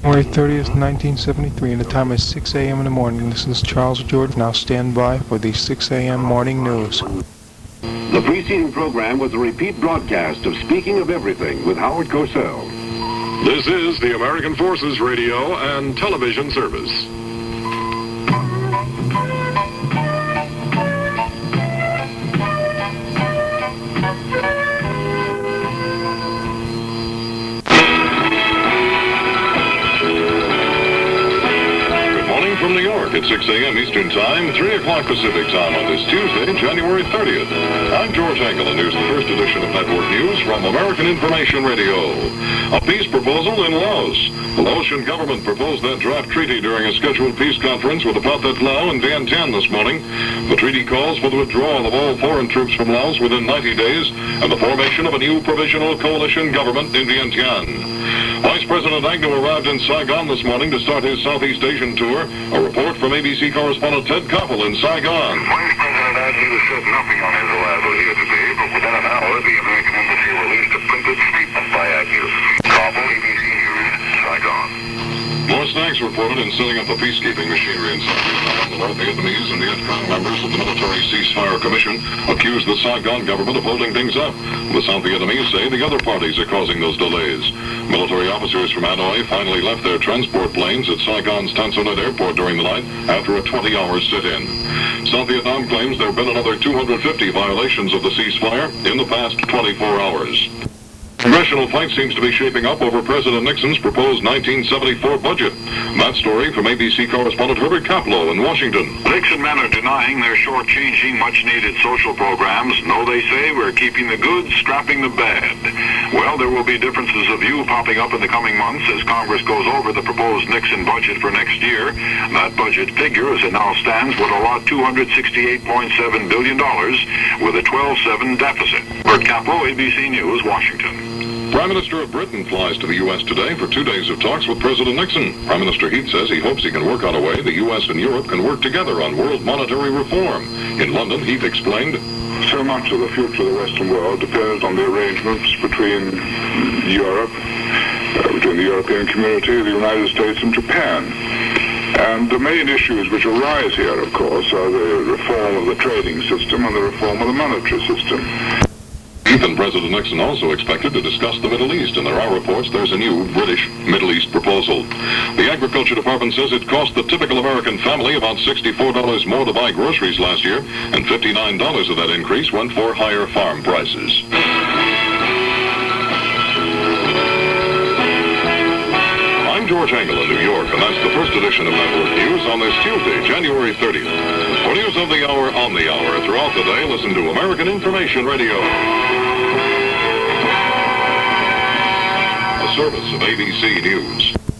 January 30th, 1973, and the time is 6 a.m. in the morning. This is Charles George. Now stand by for the 6 a.m. morning news. The preceding program was a repeat broadcast of Speaking of Everything with Howard Cosell. This is the American Forces Radio and Television Service. From New York at 6 a.m. Eastern Time, 3 o'clock Pacific Time on this Tuesday, January 30th. I'm George Engle, and here's the first edition of Network News from American Information Radio. A peace proposal in Laos. The Laotian government proposed that draft treaty during a scheduled peace conference with the Pathet Lao in Vientiane this morning. The treaty calls for the withdrawal of all foreign troops from Laos within 90 days and the formation of a new provisional coalition government in Vientiane. Vice President Agnew arrived in Saigon this morning to start his Southeast Asian tour. A report from ABC correspondent Ted Koppel in Saigon. Vice President Agnew said nothing on his arrival here today, but within an hour, the American Embassy released a printed statement by Agnew. Koppel, ABC News, Saigon. More snacks reported in setting up the peacekeeping machinery in South Vietnam. The North Vietnamese and Viet Cong members of the Military Ceasefire Commission accused the Saigon government of holding things up. The South Vietnamese say the other parties are causing those delays. Military officers from Hanoi finally left their transport planes at Saigon's Tan Son Nhut Airport during the night after a 20-hour sit-in. South Vietnam claims there have been another 250 violations of the ceasefire in the past 24 hours. Congressional fight seems to be shaping up over President Nixon's proposed 1974 budget. That story from ABC correspondent Herbert Kaplow in Washington. Nixon men are denying they're shortchanging much-needed social programs. No, they say, we're keeping the good, scrapping the bad. Well, there will be differences of view popping up in the coming months as Congress goes over the proposed Nixon budget for next year. That budget figure, as it now stands, would allot $268.7 billion with a 12-7 deficit. Herbert Kaplow, ABC News, Washington. Prime Minister of Britain flies to the U.S. today for 2 days of talks with President Nixon. Prime Minister Heath says he hopes he can work out a way the U.S. and Europe can work together on world monetary reform. In London, Heath explained, "So much of the future of the Western world depends on the arrangements between Europe, between the European community, the United States and Japan. And the main issues which arise here, of course, are the reform of the trading system and the reform of the monetary system." Heath and President Nixon also expected to discuss the Middle East, and there are reports there's a new British Middle East proposal. The Agriculture Department says it cost the typical American family about $64 more to buy groceries last year, and $59 of that increase went for higher farm prices. I'm George Engle in New York, and that's the first edition of Network News on this Tuesday, January 30th. For news of the hour, on the hour, throughout the day, listen to American Information Radio. A service of ABC News.